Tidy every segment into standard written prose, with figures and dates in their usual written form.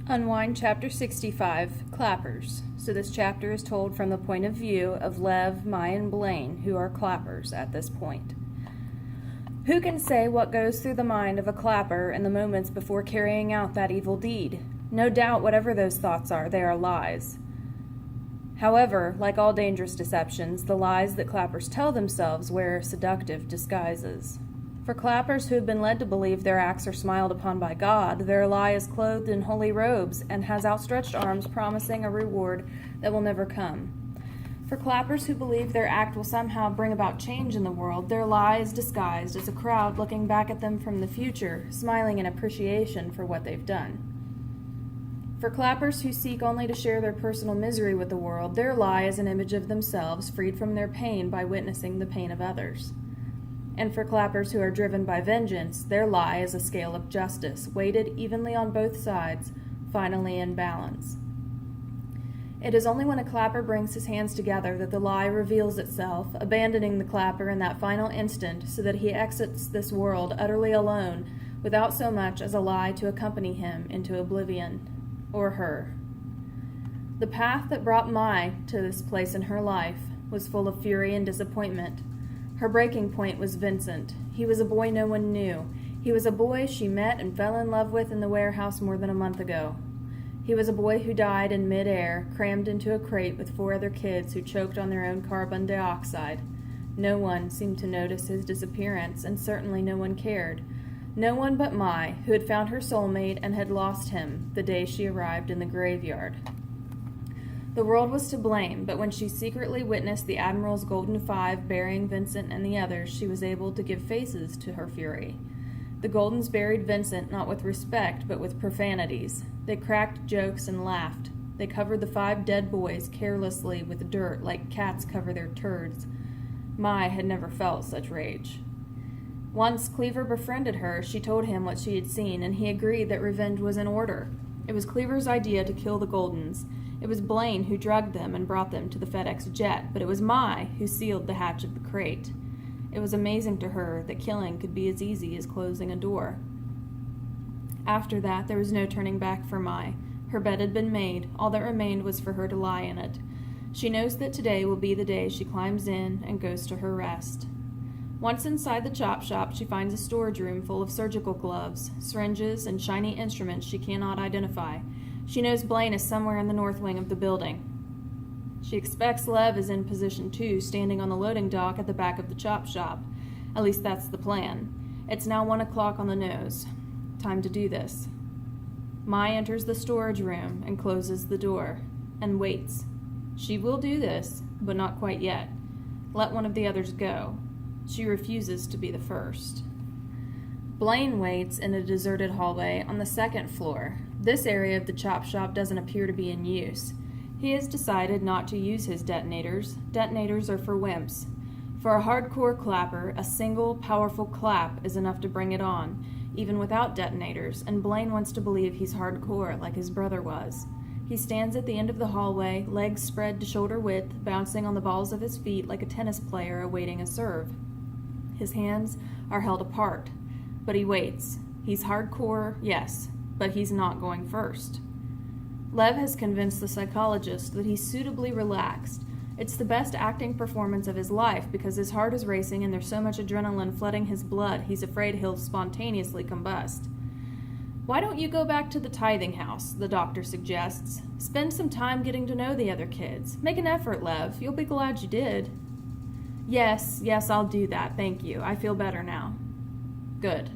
Unwind Chapter 65, Clappers. So this chapter is told from the point of view of Lev, Mai, and Blaine, who are clappers at this point. Who can say what goes through the mind of a clapper in the moments before carrying out that evil deed? No doubt whatever those thoughts are, they are lies. However, like all dangerous deceptions, the lies that clappers tell themselves wear seductive disguises. For clappers who have been led to believe their acts are smiled upon by God, their lie is clothed in holy robes and has outstretched arms promising a reward that will never come. For clappers who believe their act will somehow bring about change in the world, their lie is disguised as a crowd looking back at them from the future, smiling in appreciation for what they've done. For clappers who seek only to share their personal misery with the world, their lie is an image of themselves freed from their pain by witnessing the pain of others. And for clappers who are driven by vengeance, their lie is a scale of justice, weighted evenly on both sides, finally in balance. It is only when a clapper brings his hands together that the lie reveals itself, abandoning the clapper in that final instant so that he exits this world utterly alone, without so much as a lie to accompany him into oblivion, or her. The path that brought Mai to this place in her life was full of fury and disappointment. Her breaking point was Vincent. He was a boy no one knew. He was a boy she met and fell in love with in the warehouse more than a month ago. He was a boy who died in mid-air, crammed into a crate with 4 other kids who choked on their own carbon dioxide. No one seemed to notice his disappearance, and certainly no one cared. No one but Mai, who had found her soulmate and had lost him the day she arrived in the graveyard. The world was to blame, but when she secretly witnessed the Admiral's Golden Five burying Vincent and the others, she was able to give faces to her fury. The Goldens buried Vincent not with respect, but with profanities. They cracked jokes and laughed. They covered the 5 dead boys carelessly with dirt like cats cover their turds. Mai had never felt such rage. Once Cleaver befriended her, she told him what she had seen, and he agreed that revenge was in order. It was Cleaver's idea to kill the Goldens. It was Blaine who drugged them and brought them to the FedEx jet, but it was Mai who sealed the hatch of the crate. It was amazing to her that killing could be as easy as closing a door. After that, there was no turning back for Mai. Her bed had been made. All that remained was for her to lie in it. She knows that today will be the day she climbs in and goes to her rest. Once inside the chop shop, she finds a storage room full of surgical gloves, syringes, and shiny instruments she cannot identify. She knows Blaine is somewhere in the north wing of the building. She expects Lev is in position 2, standing on the loading dock at the back of the chop shop. At least that's the plan. It's now 1 o'clock on the nose. Time to do this. Mai enters the storage room and closes the door, and waits. She will do this, but not quite yet. Let one of the others go. She refuses to be the first. Blaine waits in a deserted hallway on the 2nd floor. This area of the chop shop doesn't appear to be in use. He has decided not to use his detonators. Detonators are for wimps. For a hardcore clapper, a single, powerful clap is enough to bring it on, even without detonators, and Blaine wants to believe he's hardcore like his brother was. He stands at the end of the hallway, legs spread to shoulder width, bouncing on the balls of his feet like a tennis player awaiting a serve. His hands are held apart, but he waits. He's hardcore, yes, but he's not going first. Lev has convinced the psychologist that he's suitably relaxed. It's the best acting performance of his life because his heart is racing and there's so much adrenaline flooding his blood he's afraid he'll spontaneously combust. Why don't you go back to the tithing house, the doctor suggests. Spend some time getting to know the other kids. Make an effort, Lev. You'll be glad you did. Yes, I'll do that, thank you. I feel better now. Good.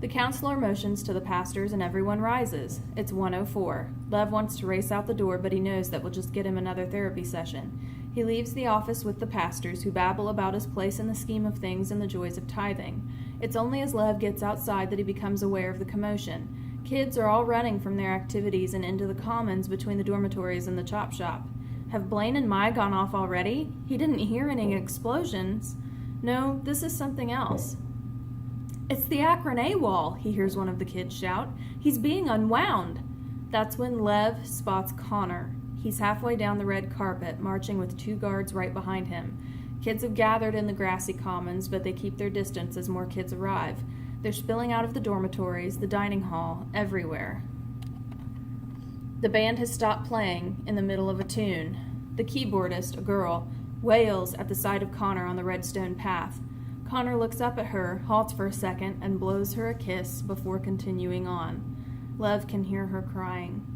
The counselor motions to the pastors and everyone rises. It's 1:04. Lev wants to race out the door, but he knows that will just get him another therapy session. He leaves the office with the pastors, who babble about his place in the scheme of things and the joys of tithing. It's only as Lev gets outside that he becomes aware of the commotion. Kids are all running from their activities and into the commons between the dormitories and the chop shop. Have Blaine and Mai gone off already? He didn't hear any explosions. No, this is something else. It's the Akron AWOL, he hears one of the kids shout. He's being unwound. That's when Lev spots Connor. He's halfway down the red carpet, marching with 2 guards right behind him. Kids have gathered in the grassy commons, but they keep their distance as more kids arrive. They're spilling out of the dormitories, the dining hall, everywhere. The band has stopped playing in the middle of a tune. The keyboardist, a girl, wails at the sight of Connor on the redstone path. Connor looks up at her, halts for a second, and blows her a kiss before continuing on. Lev can hear her crying.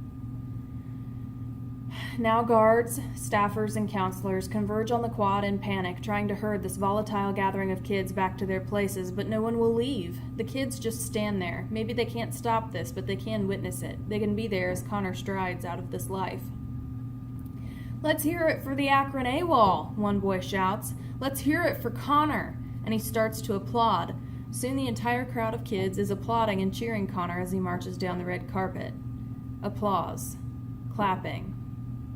Now guards, staffers, and counselors converge on the quad in panic, trying to herd this volatile gathering of kids back to their places, but no one will leave. The kids just stand there. Maybe they can't stop this, but they can witness it. They can be there as Connor strides out of this life. "Let's hear it for the Akron AWOL," one boy shouts. "Let's hear it for Connor," and he starts to applaud. Soon the entire crowd of kids is applauding and cheering Connor as he marches down the red carpet. Applause. Clapping.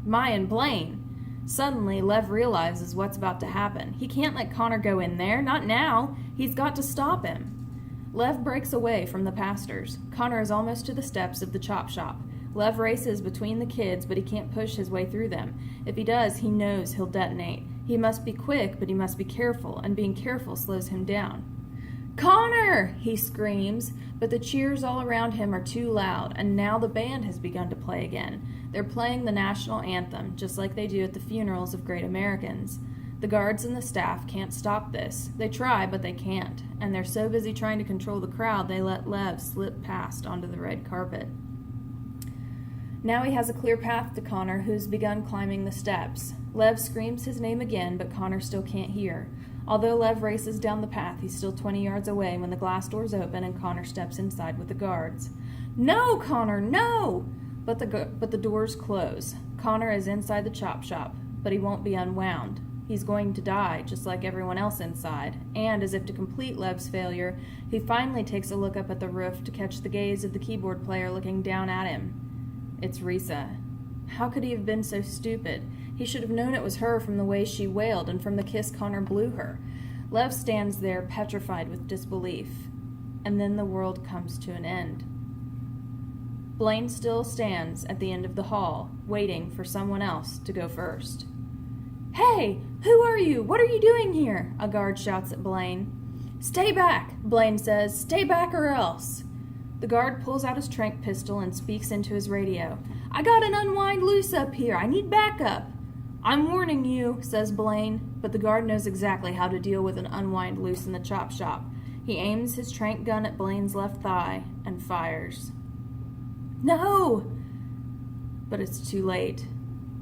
Mayan Blaine! Suddenly, Lev realizes what's about to happen. He can't let Connor go in there. Not now. He's got to stop him. Lev breaks away from the pastors. Connor is almost to the steps of the chop shop. Lev races between the kids, but he can't push his way through them. If he does, he knows he'll detonate. He must be quick, but he must be careful, and being careful slows him down. "Connor!" he screams, but the cheers all around him are too loud, and now the band has begun to play again. They're playing the national anthem, just like they do at the funerals of great Americans. The guards and the staff can't stop this. They try, but they can't, and they're so busy trying to control the crowd they let Lev slip past onto the red carpet. Now he has a clear path to Connor, who's begun climbing the steps. Lev screams his name again, but Connor still can't hear. Although Lev races down the path, he's still 20 yards away when the glass doors open and Connor steps inside with the guards. "No, Connor, no!" But the doors close. Connor is inside the chop shop, but he won't be unwound. He's going to die, just like everyone else inside, and as if to complete Lev's failure, he finally takes a look up at the roof to catch the gaze of the keyboard player looking down at him. It's Risa. How could he have been so stupid? He should have known it was her from the way she wailed and from the kiss Connor blew her. Lev stands there petrified with disbelief. And then the world comes to an end. Blaine still stands at the end of the hall, waiting for someone else to go first. "Hey, who are you? What are you doing here?" a guard shouts at Blaine. "Stay back," Blaine says. "Stay back or else." The guard pulls out his tranq pistol and speaks into his radio. "I got an unwind loose up here. I need backup." "I'm warning you," says Blaine, but the guard knows exactly how to deal with an unwind loose in the chop shop. He aims his tranq gun at Blaine's left thigh and fires. "No!" But it's too late.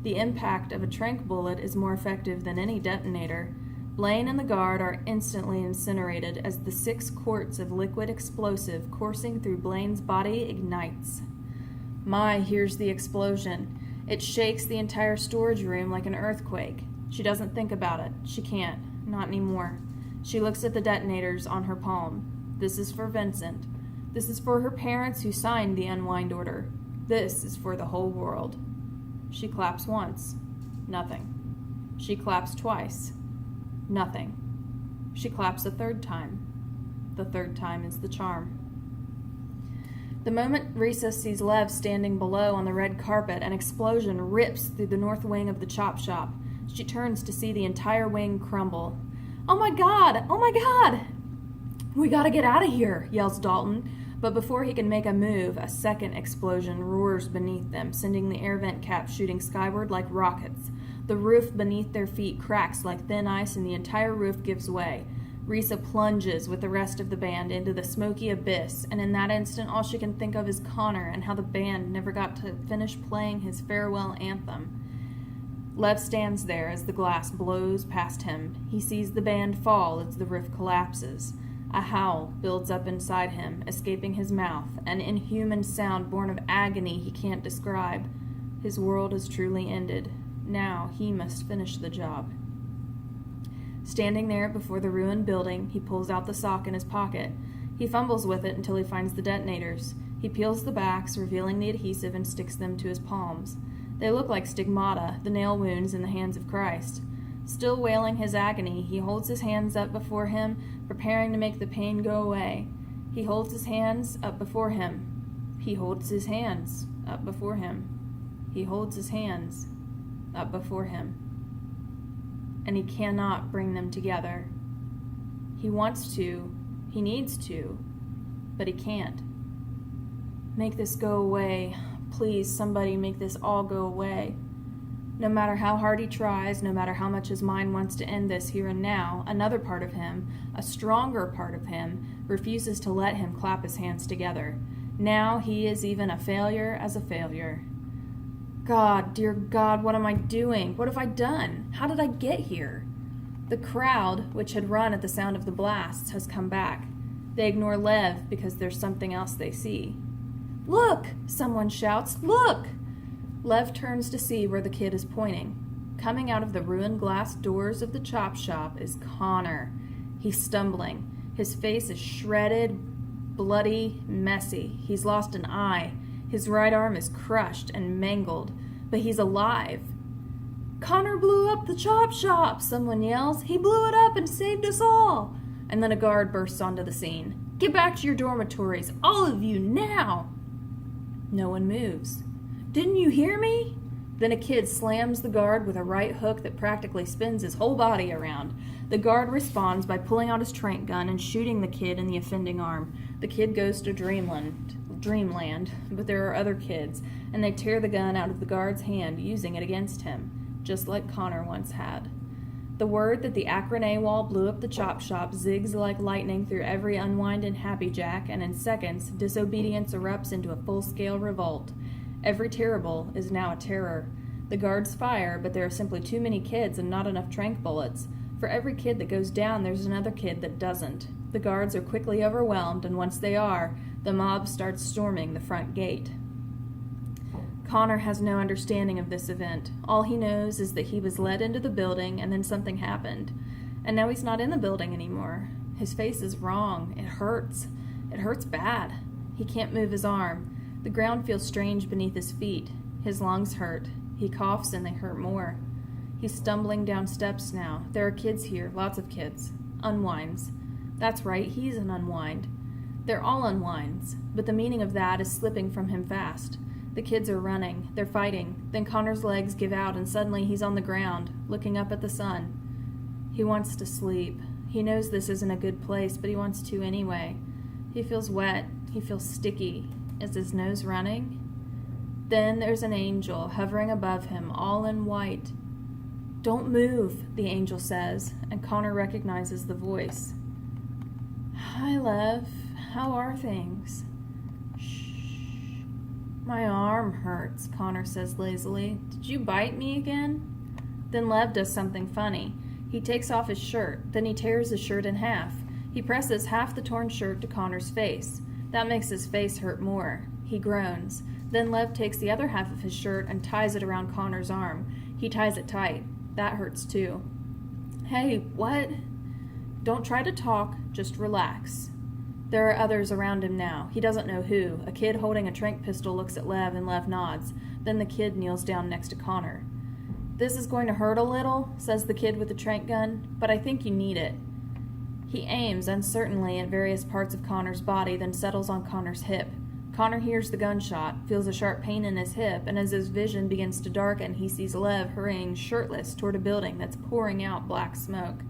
The impact of a tranq bullet is more effective than any detonator. Blaine and the guard are instantly incinerated as the 6 quarts of liquid explosive coursing through Blaine's body ignites. Mai hears the explosion. It shakes the entire storage room like an earthquake. She doesn't think about it. She can't. Not anymore. She looks at the detonators on her palm. This is for Vincent. This is for her parents who signed the unwind order. This is for the whole world. She claps once. Nothing. She claps twice. Nothing. She claps a third time. The third time is the charm. The moment Risa sees Lev standing below on the red carpet, an explosion rips through the north wing of the chop shop. She turns to see the entire wing crumble. "Oh my God! Oh my God!" "We gotta get out of here," yells Dalton. But before he can make a move, a second explosion roars beneath them, sending the air vent caps shooting skyward like rockets. The roof beneath their feet cracks like thin ice and the entire roof gives way. Risa plunges with the rest of the band into the smoky abyss, and in that instant all she can think of is Connor and how the band never got to finish playing his farewell anthem. Lev stands there as the glass blows past him. He sees the band fall as the roof collapses. A howl builds up inside him, escaping his mouth, an inhuman sound born of agony he can't describe. His world is truly ended. Now he must finish the job. Standing there before the ruined building, he pulls out the sock in his pocket. He fumbles with it until he finds the detonators. He peels the backs, revealing the adhesive, and sticks them to his palms. They look like stigmata, the nail wounds in the hands of Christ. Still wailing his agony, he holds his hands up before him, preparing to make the pain go away. He holds his hands up before him. He holds his hands up before him. He holds his hands up before him. And he cannot bring them together. He wants to, he needs to, but he can't. "Make this go away, Please, somebody make this all go away. No matter how hard he tries, no matter how much his mind wants to end this here and now, another part of him, a stronger part of him, refuses to let him clap his hands together. Now he is even a failure as a failure. God, dear God, what am I doing? What have I done? How did I get here? The crowd, which had run at the sound of the blasts, has come back. They ignore Lev because there's something else they see. Look! Someone shouts, look! Lev turns to see where the kid is pointing. Coming out of the ruined glass doors of the chop shop is Connor. He's stumbling. His face is shredded, bloody, messy. He's lost an eye. His right arm is crushed and mangled, but he's alive. Connor blew up the chop shop, someone yells. He blew it up and saved us all. And then a guard bursts onto the scene. Get back to your dormitories, all of you, now! No one moves. Didn't you hear me? Then a kid slams the guard with a right hook that practically spins his whole body around. The guard responds by pulling out his tranq gun and shooting the kid in the offending arm. The kid goes to dreamland, but there are other kids, and they tear the gun out of the guard's hand, using it against him, just like Connor once had. The word that the Akron AWOL blew up the chop shop zigs like lightning through every Unwind and Happy Jack, and in seconds, disobedience erupts into a full-scale revolt. Every terrible is now a terror. The guards fire, but there are simply too many kids and not enough tranq bullets. For every kid that goes down, there's another kid that doesn't. The guards are quickly overwhelmed, and once they are, the mob starts storming the front gate. Connor has no understanding of this event. All he knows is that he was led into the building, and then something happened. And now he's not in the building anymore. His face is wrong. It hurts. It hurts bad. He can't move his arm. The ground feels strange beneath his feet. His lungs hurt. He coughs and they hurt more. He's stumbling down steps now. There are kids here, lots of kids. Unwinds. That's right, he's an unwind. They're all unwinds, but the meaning of that is slipping from him fast. The kids are running. They're fighting. Then Connor's legs give out and suddenly he's on the ground, looking up at the sun. He wants to sleep. He knows this isn't a good place, but he wants to anyway. He feels wet. He feels sticky. Is his nose running? Then there's an angel hovering above him, all in white. Don't move, the angel says, and Connor recognizes the voice. Hi, Lev. How are things? Shh. My arm hurts, Connor says lazily. Did you bite me again? Then Lev does something funny. He takes off his shirt, then he tears his shirt in half. He presses half the torn shirt to Connor's face. That makes his face hurt more. He groans. Then Lev takes the other half of his shirt and ties it around Connor's arm. He ties it tight. That hurts too. Hey, what? Don't try to talk, just relax. There are others around him now. He doesn't know who. A kid holding a tranq pistol looks at Lev and Lev nods. Then the kid kneels down next to Connor. This is going to hurt a little, says the kid with the tranq gun, but I think you need it. He aims uncertainly at various parts of Connor's body, then settles on Connor's hip. Connor hears the gunshot, feels a sharp pain in his hip, and as his vision begins to darken, he sees Lev hurrying shirtless toward a building that's pouring out black smoke.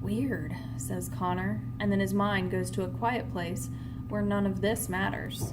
Weird, says Connor, and then his mind goes to a quiet place where none of this matters.